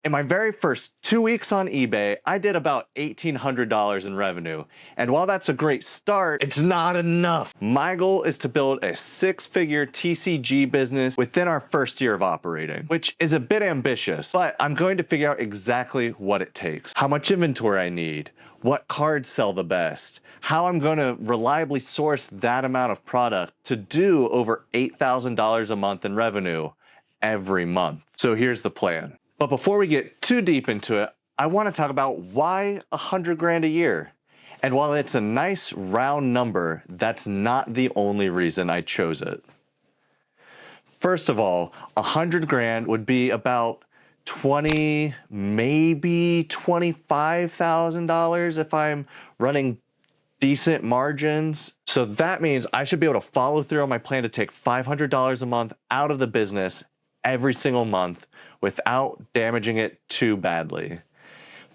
In my very first 2 weeks on eBay, I did about $1,800 in revenue. And while that's a great start, it's not enough. My goal is to build a 6-figure TCG business within our first year of operating, which is a bit ambitious, but I'm going to figure out exactly what it takes, how much inventory I need, what cards sell the best, how I'm going to reliably source that amount of product to do over $8,000 a month in revenue every month. So here's the plan. But before we get too deep into it, I want to talk about why 100 grand a year. And while it's a nice round number, that's not the only reason I chose it. First of all, 100 grand would be about maybe $25,000 if I'm running decent margins. So that means I should be able to follow through on my plan to take $500 a month out of the business every single month without damaging it too badly.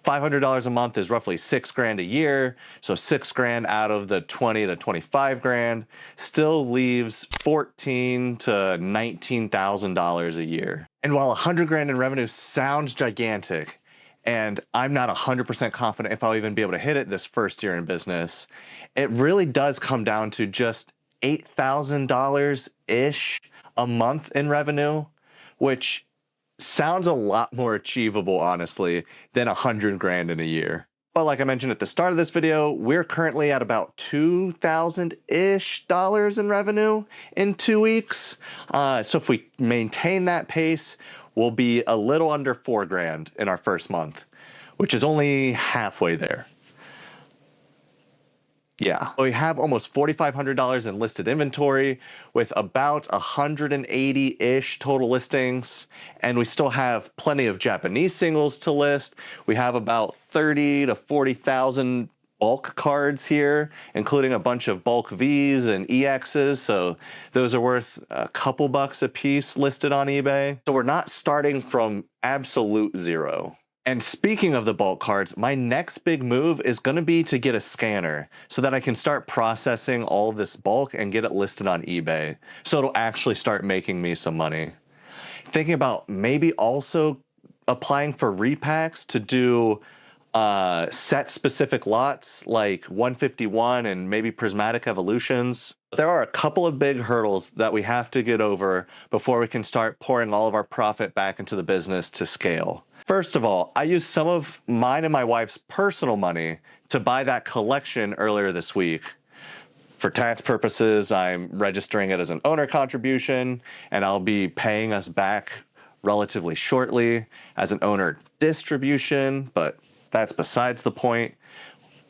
$500 a month is roughly 6 grand a year, so 6 grand out of the 20 to 25 grand still leaves $14,000 to $19,000 a year. And while 100 grand in revenue sounds gigantic, and I'm not 100% confident if I'll even be able to hit it this first year in business, it really does come down to just $8,000-ish a month in revenue, which sounds a lot more achievable, honestly, than 100 grand in a year. But like I mentioned at the start of this video, we're currently at about $2,000-ish in revenue in 2 weeks. So if we maintain that pace, we'll be a little under 4 grand in our first month, which is only halfway there. Yeah, we have almost $4,500 in listed inventory with about 180-ish total listings, and we still have plenty of Japanese singles to list. We have about 30 to 40,000 bulk cards here, including a bunch of bulk Vs and EXs, so those are worth a couple bucks a piece listed on eBay. So we're not starting from absolute zero. And speaking of the bulk cards, my next big move is going to be to get a scanner so that I can start processing all of this bulk and get it listed on eBay. So it'll actually start making me some money. Thinking about maybe also applying for repacks to do set specific lots like 151 and maybe prismatic evolutions. There are a couple of big hurdles that we have to get over before we can start pouring all of our profit back into the business to scale. First of all, I used some of mine and my wife's personal money to buy that collection earlier this week. For tax purposes, I'm registering it as an owner contribution, and I'll be paying us back relatively shortly as an owner distribution, but that's besides the point.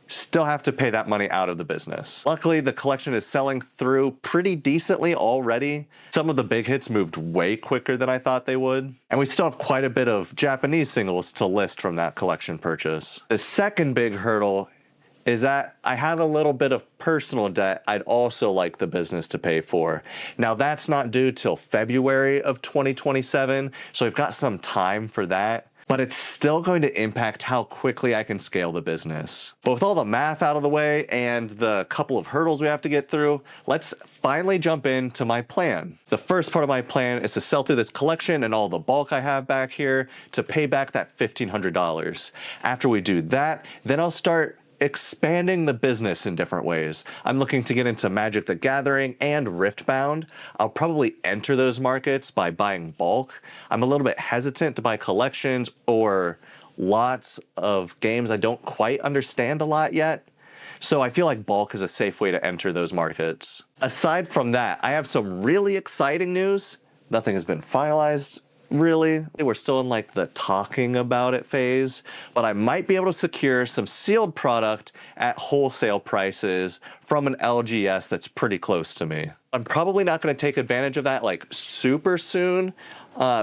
Still have to pay that money out of the business. Luckily, the collection is selling through pretty decently already. Some of the big hits moved way quicker than I thought they would. And we still have quite a bit of Japanese singles to list from that collection purchase. The second big hurdle is that I have a little bit of personal debt I'd also like the business to pay for. Now that's not due till February of 2027, so we've got some time for that. But it's still going to impact how quickly I can scale the business. But with all the math out of the way and the couple of hurdles we have to get through, let's finally jump into my plan. The first part of my plan is to sell through this collection and all the bulk I have back here to pay back that $1,500. After we do that, then I'll start expanding the business in different ways. I'm looking to get into Magic the Gathering and Riftbound. I'll probably enter those markets by buying bulk. I'm a little bit hesitant to buy collections or lots of games I don't quite understand a lot yet. So I feel like bulk is a safe way to enter those markets. Aside from that, I have some really exciting news. Nothing has been finalized. Really, we're still in like the talking about it phase, but I might be able to secure some sealed product at wholesale prices from an LGS that's pretty close to me. I'm probably not going to take advantage of that like super soon,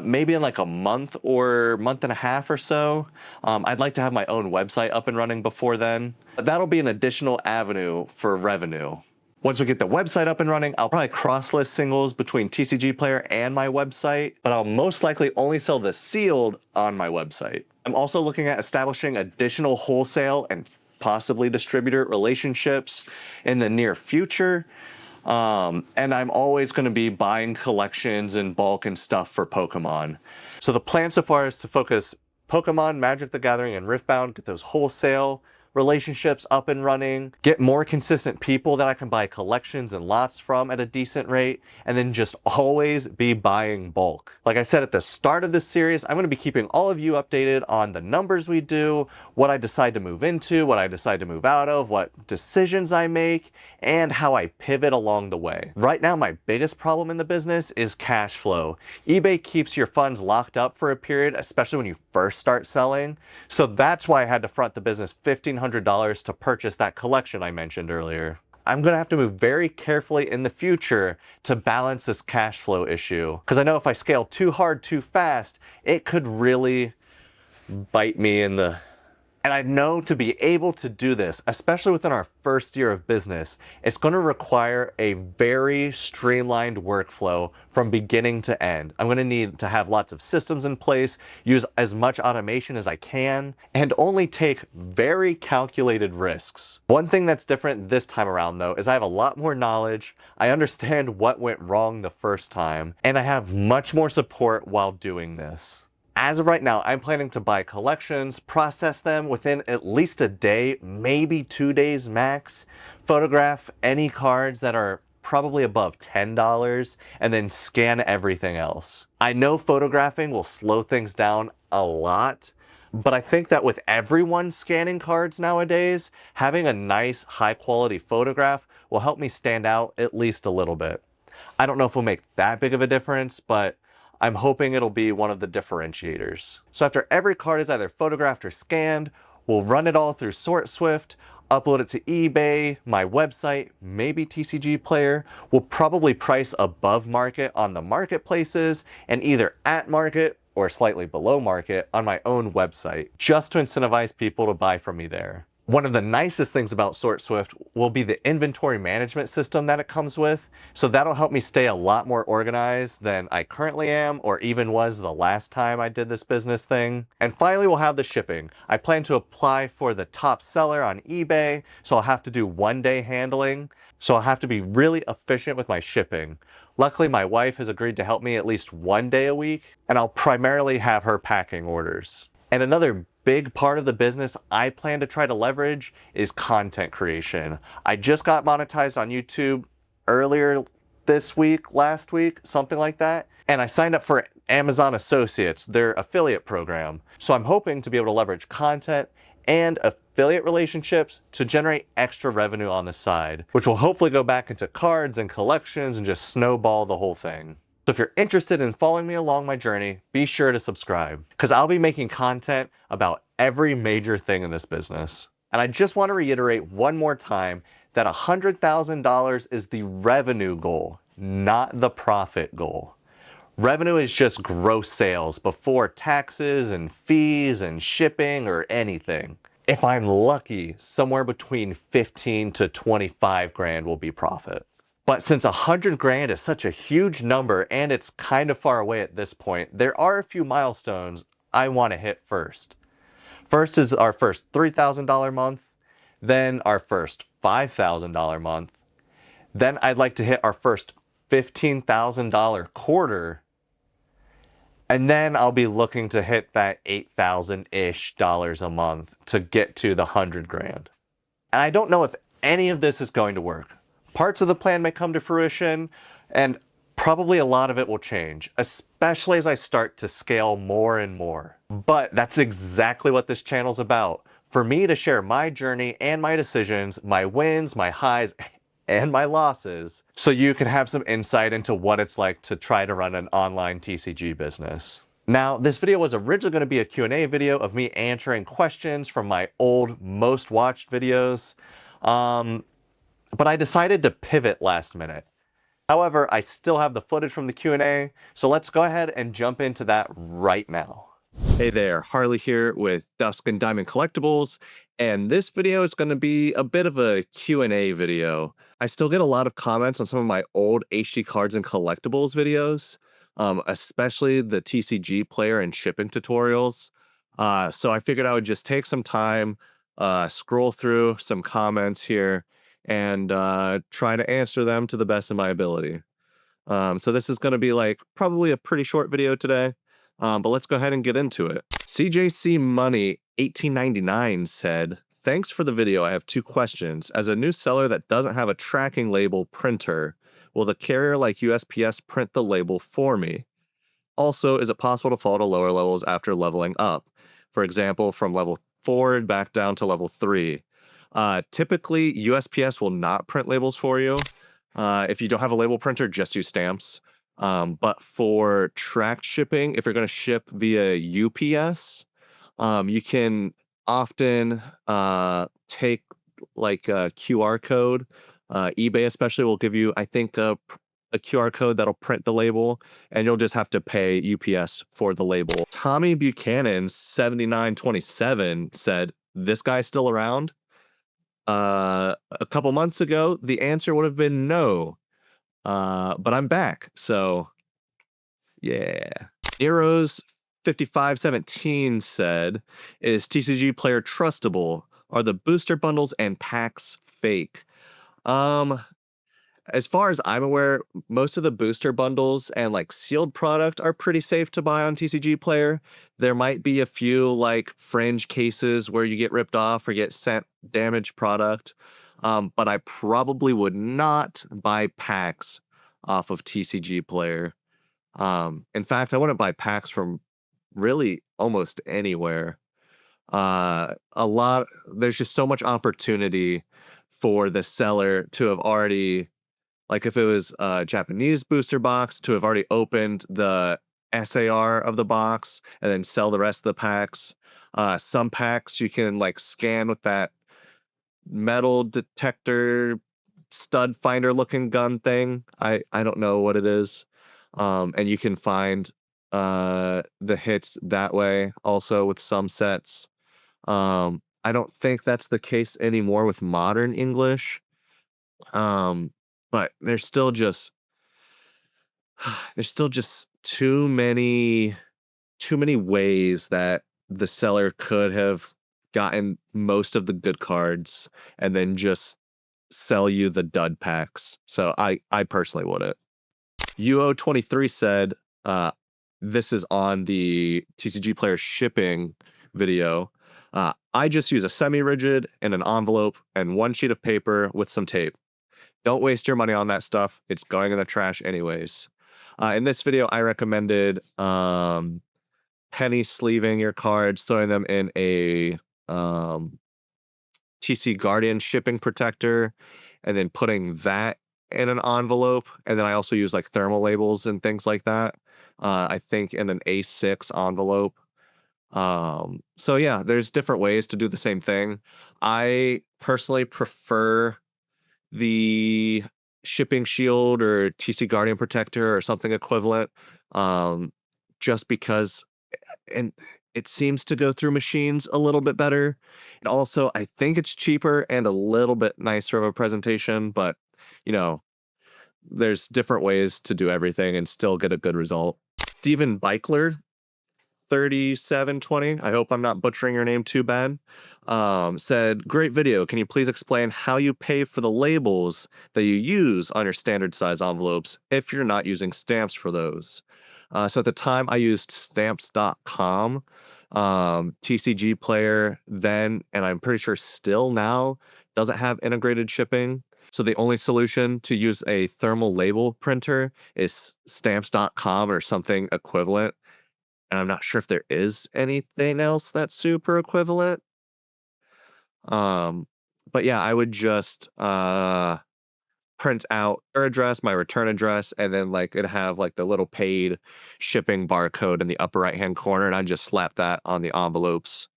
maybe in like a month or month and a half or so. I'd like to have my own website up and running before then, but that'll be an additional avenue for revenue. Once we get the website up and running, I'll probably cross-list singles between TCG Player and my website, but I'll most likely only sell the sealed on my website. I'm also looking at establishing additional wholesale and possibly distributor relationships in the near future. And I'm always going to be buying collections in bulk and stuff for Pokémon. So the plan so far is to focus Pokemon, Magic the Gathering, and Riftbound, get those wholesale relationships up and running, get more consistent people that I can buy collections and lots from at a decent rate, and then just always be buying bulk. Like I said at the start of this series, I'm going to be keeping all of you updated on the numbers we do, what I decide to move into, what I decide to move out of, what decisions I make, and how I pivot along the way. Right now, my biggest problem in the business is cash flow. eBay keeps your funds locked up for a period, especially when you first start selling. So that's why I had to front the business $1,500 to purchase that collection I mentioned earlier. I'm going to have to move very carefully in the future to balance this cash flow issue, because I know if I scale too hard too fast, it could really bite me in the... And I know to be able to do this, especially within our first year of business, it's going to require a very streamlined workflow from beginning to end. I'm going to need to have lots of systems in place, use as much automation as I can, and only take very calculated risks. One thing that's different this time around, though, is I have a lot more knowledge, I understand what went wrong the first time, and I have much more support while doing this. As of right now, I'm planning to buy collections, process them within at least a day, maybe 2 days max, photograph any cards that are probably above $10, and then scan everything else. I know photographing will slow things down a lot, but I think that with everyone scanning cards nowadays, having a nice high quality photograph will help me stand out at least a little bit. I don't know if it'll make that big of a difference, but I'm hoping it'll be one of the differentiators. So after every card is either photographed or scanned, we'll run it all through SortSwift, upload it to eBay, my website, maybe TCG Player. We'll probably price above market on the marketplaces and either at market or slightly below market on my own website, just to incentivize people to buy from me there. One of the nicest things about SortSwift will be the inventory management system that it comes with, so that'll help me stay a lot more organized than I currently am or even was the last time I did this business thing. And finally, we'll have the shipping. I plan to apply for the top seller on eBay, so I'll have to do 1-day handling, so I'll have to be really efficient with my shipping. Luckily, my wife has agreed to help me at least 1 day a week, and I'll primarily have her packing orders. And another big part of the business I plan to try to leverage is content creation. I just got monetized on YouTube earlier this week, last week, something like that. And I signed up for Amazon Associates, their affiliate program. So I'm hoping to be able to leverage content and affiliate relationships to generate extra revenue on the side, which will hopefully go back into cards and collections and just snowball the whole thing. So if you're interested in following me along my journey, be sure to subscribe, because I'll be making content about every major thing in this business. And I just want to reiterate one more time that $100,000 is the revenue goal, not the profit goal. Revenue is just gross sales before taxes and fees and shipping or anything. If I'm lucky, somewhere between 15 to 25 grand will be profit. But since 100 grand is such a huge number and it's kind of far away at this point, there are a few milestones I want to hit first. First is our first $3,000 month, then our first $5,000 month. Then I'd like to hit our first $15,000 quarter. And then I'll be looking to hit that $8,000-ish a month to get to the 100 grand. And I don't know if any of this is going to work. Parts of the plan may come to fruition, and probably a lot of it will change, especially as I start to scale more and more. But that's exactly what this channel's about. For me to share my journey and my decisions, my wins, my highs, and my losses, so you can have some insight into what it's like to try to run an online TCG business. Now, this video was originally going to be a Q&A video of me answering questions from my old most watched videos. But I decided to pivot last minute. However, I still have the footage from the Q&A, so let's go ahead and jump into that right now. Hey there, Harley here with Dusk and Diamond Collectibles, and this video is going to be a bit of a Q&A video. I still get a lot of comments on some of my old HD cards and collectibles videos, especially the TCG player and shipping tutorials. So I figured I would just take some time, scroll through some comments here, and try to answer them to the best of my ability. So this is going to be like probably a pretty short video today, but let's go ahead and get into it. CJC Money 1899 said, "Thanks for the video. I have two questions. As a new seller that doesn't have a tracking label printer, will the carrier like USPS print the label for me? Also, is it possible to fall to lower levels after leveling up? For example, from level 4 back down to level 3. Typically, USPS will not print labels for you. If you don't have a label printer, just use stamps. But for tracked shipping, if you're going to ship via UPS, you can often take like a QR code. eBay especially will give you, I think, a QR code that'll print the label, and you'll just have to pay UPS for the label. Tommy Buchanan 7927 said, "This guy's still around?" A couple months ago, the answer would have been no. But I'm back, so yeah. Nero's 5517 said, "Is TCG Player trustable? Are the booster bundles and packs fake?" Um, as far as I'm aware, most of the booster bundles and like sealed product are pretty safe to buy on TCG Player. There might be a few like fringe cases where you get ripped off or get sent damaged product. But I probably would not buy packs off of TCG Player. In fact, I wouldn't buy packs from really almost anywhere. There's just so much opportunity for the seller to have already, like if it was a Japanese booster box, to have already opened the SAR of the box and then sell the rest of the packs. Some packs you can like scan with that metal detector stud finder looking gun thing. I don't know what it is. And you can find the hits that way also with some sets. I don't think that's the case anymore with modern English. But there's still just too many ways that the seller could have gotten most of the good cards and then just sell you the dud packs. So I personally wouldn't. UO23 said, this is on the TCG Player shipping video. "I just use a semi-rigid and an envelope and one sheet of paper with some tape. Don't waste your money on that stuff. It's going in the trash anyways." In this video, I recommended penny sleeving your cards, throwing them in a TC Guardian shipping protector, and then putting that in an envelope. And then I also use like thermal labels and things like that. I think in an A6 envelope. So yeah, there's different ways to do the same thing. I personally prefer the shipping shield or TC Guardian protector or something equivalent, just because and it seems to go through machines a little bit better. And also, I think it's cheaper and a little bit nicer of a presentation, but you know, there's different ways to do everything and still get a good result. Steven Beichler 3720, I hope I'm not butchering your name too bad, said, "Great video. Can you please explain how you pay for the labels that you use on your standard size envelopes if you're not using stamps for those?" So at the time I used stamps.com, TCG Player then, and I'm pretty sure still now, doesn't have integrated shipping. So the only solution to use a thermal label printer is stamps.com or something equivalent. And I'm not sure if there is anything else that's super equivalent. But yeah, I would just print out their address, my return address, and then like it'd have like the little paid shipping barcode in the upper right hand corner, and I'd just slap that on the envelopes.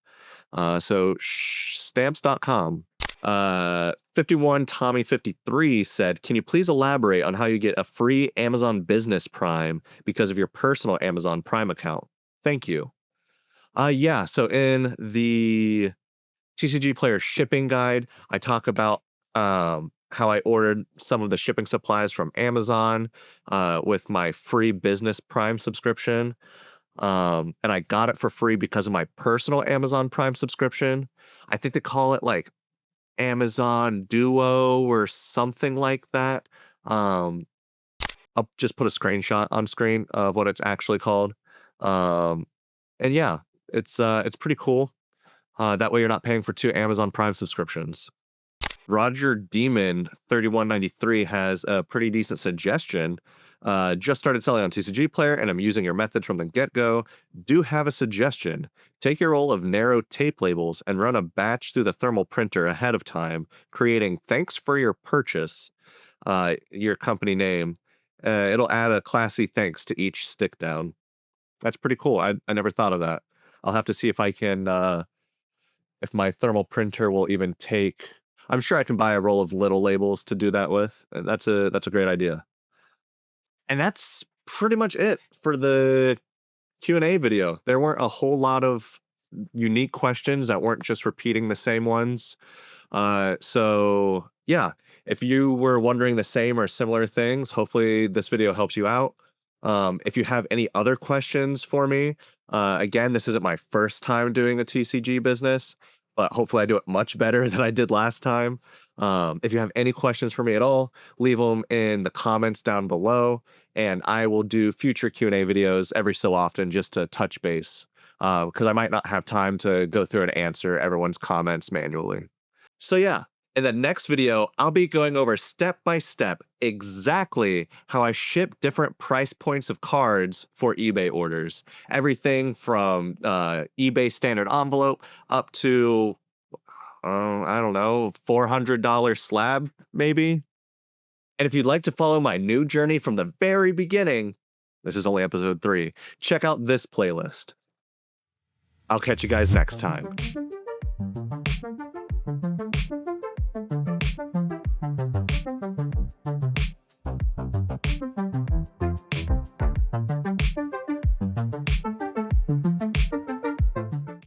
So stamps.com. 51 Tommy 53 said, "Can you please elaborate on how you get a free Amazon Business Prime because of your personal Amazon Prime account? Thank you." Yeah, so in the TCG Player shipping guide, I talk about how I ordered some of the shipping supplies from Amazon with my free Business Prime subscription. And I got it for free because of my personal Amazon Prime subscription. I think they call it like Amazon Duo or something like that. I'll just put a screenshot on screen of what it's actually called. And yeah, It's pretty cool. That way you're not paying for 2 Amazon Prime subscriptions. Roger Demon 3193 has a pretty decent suggestion. Just started selling on TCG Player and I'm using your method from the get-go. Do have a suggestion. Take your roll of narrow tape labels and run a batch through the thermal printer ahead of time, creating thanks for your purchase, your company name. It'll add a classy thanks to each stick down. That's pretty cool. I never thought of that. I'll have to see if I can if my thermal printer will even take. I'm sure I can buy a roll of little labels to do that with. That's a great idea. And that's pretty much it for the Q&A video. There weren't a whole lot of unique questions that weren't just repeating the same ones. So yeah, if you were wondering the same or similar things, hopefully this video helps you out. If you have any other questions for me, again, this isn't my first time doing a TCG business, but hopefully I do it much better than I did last time. If you have any questions for me at all, leave them in the comments down below, and I will do future Q&A videos every so often just to touch base, because I might not have time to go through and answer everyone's comments manually. So yeah, in the next video, I'll be going over step by step exactly how I ship different price points of cards for eBay orders. Everything from eBay standard envelope up to, I don't know, $400 slab, maybe? And if you'd like to follow my new journey from the very beginning, this is only episode 3, check out this playlist. I'll catch you guys next time.